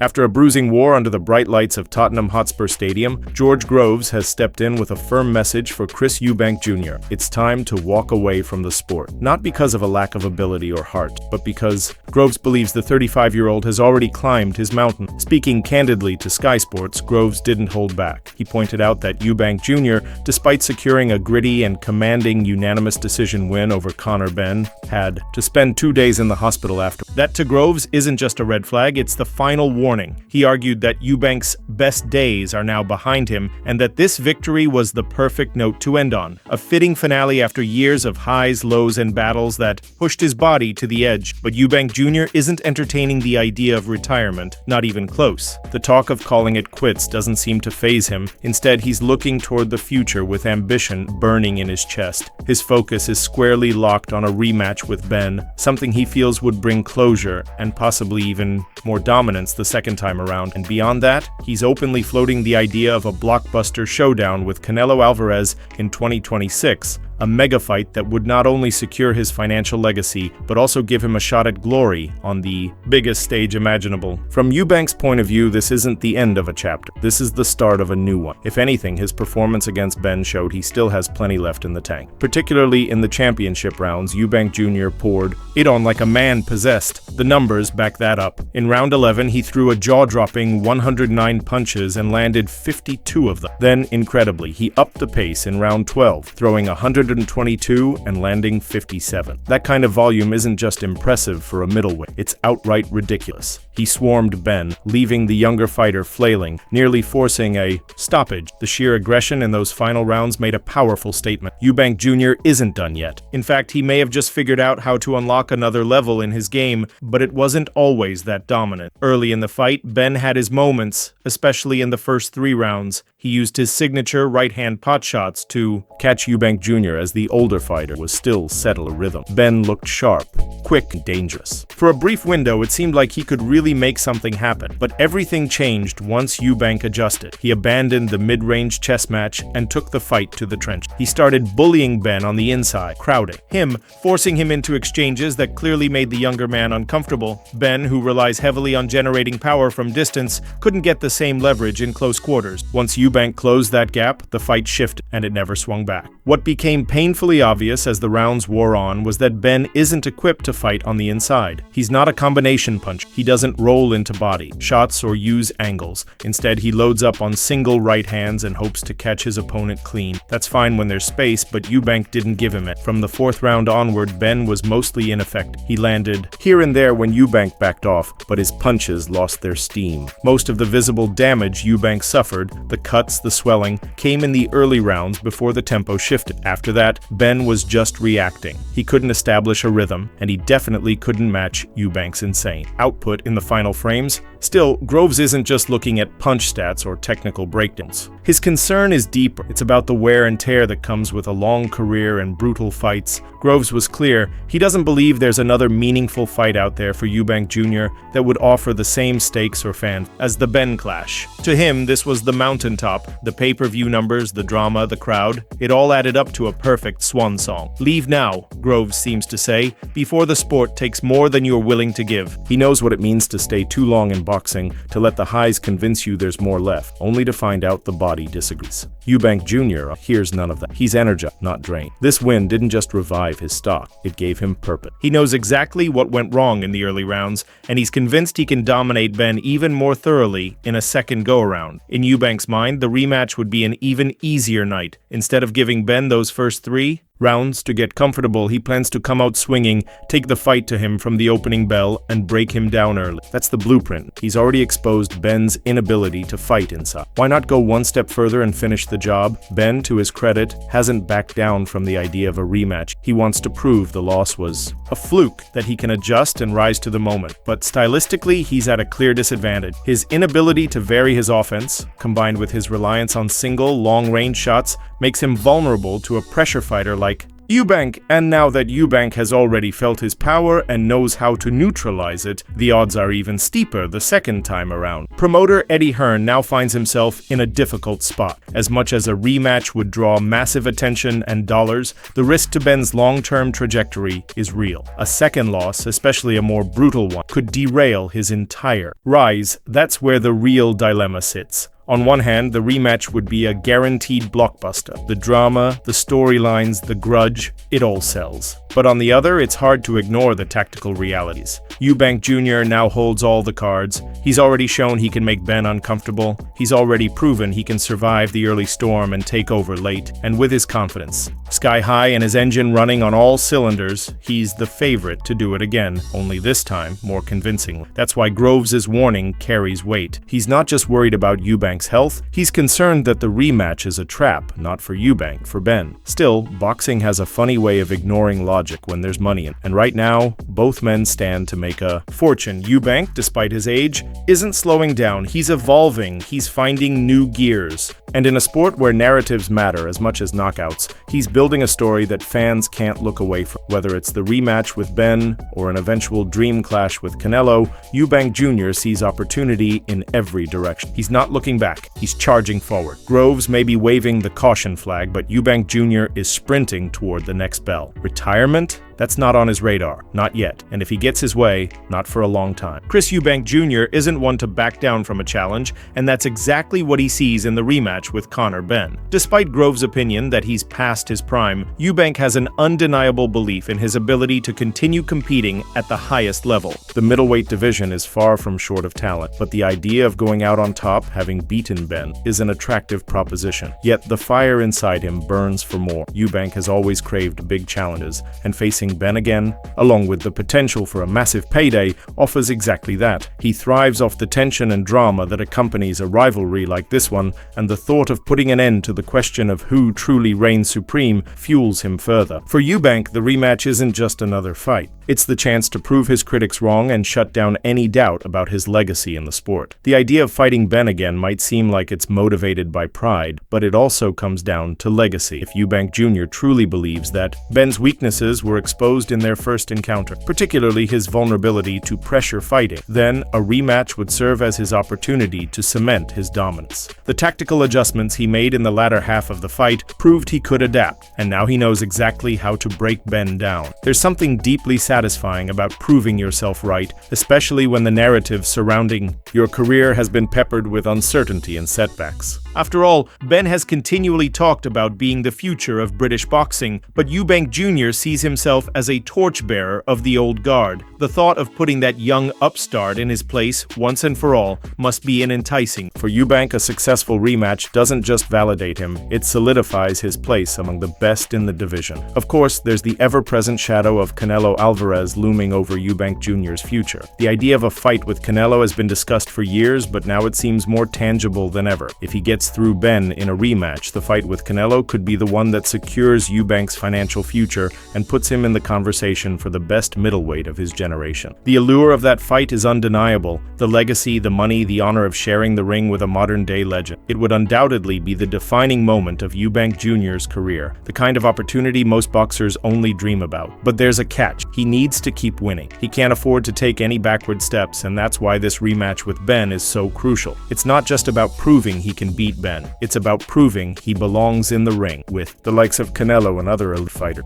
After a bruising war under the bright lights of Tottenham Hotspur Stadium, George Groves has stepped in with a firm message for Chris Eubank Jr. It's time to walk away from the sport. Not because of a lack of ability or heart, but because Groves believes the 35-year-old has already climbed his mountain. Speaking candidly to Sky Sports, Groves didn't hold back. He pointed out that Eubank Jr., despite securing a gritty and commanding unanimous decision win over Conor Benn, had to spend 2 days in the hospital after. That to Groves isn't just a red flag, it's the final warning. He argued that Eubank's best days are now behind him and that this victory was the perfect note to end on. A fitting finale after years of highs, lows, and battles that pushed his body to the edge. But Eubank Jr. isn't entertaining the idea of retirement, not even close. The talk of calling it quits doesn't seem to faze him. Instead, he's looking toward the future with ambition burning in his chest. His focus is squarely locked on a rematch with Benn, something he feels would bring closure and possibly even more dominance the second time around. And beyond that, he's openly floating the idea of a blockbuster showdown with Canelo Alvarez in 2026, a mega fight that would not only secure his financial legacy, but also give him a shot at glory on the biggest stage imaginable. From Eubank's point of view, this isn't the end of a chapter. This is the start of a new one. If anything, his performance against Benn showed he still has plenty left in the tank. Particularly in the championship rounds, Eubank Jr. poured it on like a man possessed. The numbers back that up. In round 11, he threw a jaw-dropping 109 punches and landed 52 of them. Then, incredibly, he upped the pace in round 12, throwing 122 and landing 57. That kind of volume isn't just impressive for a middleweight, it's outright ridiculous. He swarmed Benn, leaving the younger fighter flailing, nearly forcing a stoppage. The sheer aggression in those final rounds made a powerful statement. Eubank Jr. isn't done yet. In fact, he may have just figured out how to unlock another level in his game, but it wasn't always that dominant. Early in the fight, Benn had his moments, especially in the first 3 rounds. He used his signature right-hand pot shots to catch Eubank Jr. as the older fighter was still settle a rhythm. Benn looked sharp, quick, and dangerous. For a brief window, it seemed like he could really make something happen, but everything changed once Eubank adjusted. He abandoned the mid-range chess match and took the fight to the trench. He started bullying Benn on the inside, crowding him, forcing him into exchanges that clearly made the younger man uncomfortable. Benn, who relies heavily on generating power from distance, couldn't get the same leverage in close quarters. Once Eubank closed that gap, the fight shifted, and it never swung back. What became painfully obvious as the rounds wore on was that Benn isn't equipped to fight on the inside. He's not a combination puncher. He doesn't roll into body shots or use angles. Instead, he loads up on single right hands and hopes to catch his opponent clean. That's fine when there's space, but Eubank didn't give him it. From the 4th round onward, Benn was mostly ineffective. He landed here and there when Eubank backed off, but his punches lost their steam. Most of the visible damage Eubank suffered, the cuts, the swelling, came in the early rounds before the tempo shifted. After that, Benn was just reacting. He couldn't establish a rhythm, and he definitely couldn't match Eubank's insane output in the final frames. Still, Groves isn't just looking at punch stats or technical breakdowns. His concern is deeper. It's about the wear and tear that comes with a long career and brutal fights. Groves was clear. He doesn't believe there's another meaningful fight out there for Eubank Jr. that would offer the same stakes or fan as the Benn clash. To him, this was the mountaintop. The pay-per-view numbers, the drama, the crowd, it all added up to a perfect swan song. Leave now, Groves seems to say, before the sport takes more than you're willing to give. He knows what it means to stay too long in boxing, to let the highs convince you there's more left, only to find out the body disagrees. Eubank Jr. hears none of that. He's energized, not drained. This win didn't just revive his stock, it gave him purpose. He knows exactly what went wrong in the early rounds, and he's convinced he can dominate Benn even more thoroughly in a second go-around. In Eubank's mind, the rematch would be an even easier night. Instead of giving Benn those first 3 rounds to get comfortable, he plans to come out swinging, take the fight to him from the opening bell, and break him down early. That's the blueprint. He's already exposed Benn's inability to fight inside. Why not go one step further and finish the job? Benn, to his credit, hasn't backed down from the idea of a rematch. He wants to prove the loss was a fluke, that he can adjust and rise to the moment. But stylistically, he's at a clear disadvantage. His inability to vary his offense, combined with his reliance on single, long-range shots, makes him vulnerable to a pressure fighter like Eubank, and now that Eubank has already felt his power and knows how to neutralize it, the odds are even steeper the second time around. Promoter Eddie Hearn now finds himself in a difficult spot. As much as a rematch would draw massive attention and dollars, the risk to Benn's long-term trajectory is real. A second loss, especially a more brutal one, could derail his entire rise. That's where the real dilemma sits. On one hand, the rematch would be a guaranteed blockbuster. The drama, the storylines, the grudge, it all sells. But on the other, it's hard to ignore the tactical realities. Eubank Jr. now holds all the cards. He's already shown he can make Benn uncomfortable. He's already proven he can survive the early storm and take over late. And with his confidence sky high and his engine running on all cylinders, he's the favorite to do it again, only this time more convincingly. That's why Groves' warning carries weight. He's not just worried about Eubank's health, he's concerned that the rematch is a trap, not for Eubank, for Benn. Still, boxing has a funny way of ignoring logic when there's money in. And right now, both men stand to make a fortune. Eubank, despite his age, isn't slowing down. He's evolving. He's finding new gears. And in a sport where narratives matter as much as knockouts, he's building a story that fans can't look away from. Whether it's the rematch with Benn or an eventual dream clash with Canelo, Eubank Jr. sees opportunity in every direction. He's not looking back. He's charging forward. Groves may be waving the caution flag, but Eubank Jr. is sprinting toward the next bell. Retirement? That's not on his radar, not yet, and if he gets his way, not for a long time. Chris Eubank Jr. isn't one to back down from a challenge, and that's exactly what he sees in the rematch with Conor Benn. Despite Groves' opinion that he's past his prime, Eubank has an undeniable belief in his ability to continue competing at the highest level. The middleweight division is far from short of talent, but the idea of going out on top, having beaten Benn, is an attractive proposition. Yet the fire inside him burns for more. Eubank has always craved big challenges, and facing Benn again, along with the potential for a massive payday, offers exactly that. He thrives off the tension and drama that accompanies a rivalry like this one, and the thought of putting an end to the question of who truly reigns supreme fuels him further. For Eubank, the rematch isn't just another fight. It's the chance to prove his critics wrong and shut down any doubt about his legacy in the sport. The idea of fighting Benn again might seem like it's motivated by pride, but it also comes down to legacy. If Eubank Jr. truly believes that Benn's weaknesses were exposed in their first encounter, particularly his vulnerability to pressure fighting, then a rematch would serve as his opportunity to cement his dominance. The tactical adjustments he made in the latter half of the fight proved he could adapt, and now he knows exactly how to break Benn down. There's something deeply satisfying about proving yourself right, especially when the narrative surrounding your career has been peppered with uncertainty and setbacks. After all, Benn has continually talked about being the future of British boxing, but Eubank Jr. sees himself as a torchbearer of the old guard. The thought of putting that young upstart in his place once and for all must be enticing. For Eubank, a successful rematch doesn't just validate him, it solidifies his place among the best in the division. Of course, there's the ever-present shadow of Canelo Alvarez looming over Eubank Jr.'s future. The idea of a fight with Canelo has been discussed for years, but now it seems more tangible than ever. If he gets through Benn in a rematch, the fight with Canelo could be the one that secures Eubank's financial future and puts him in the conversation for the best middleweight of his generation. The allure of that fight is undeniable. The legacy, the money, the honor of sharing the ring with a modern-day legend. It would undoubtedly be the defining moment of Eubank Jr.'s career, the kind of opportunity most boxers only dream about. But there's a catch. He needs to keep winning. He can't afford to take any backward steps, and that's why this rematch with Benn is so crucial. It's not just about proving he can beat Benn. It's about proving he belongs in the ring with the likes of Canelo and other elite fighters.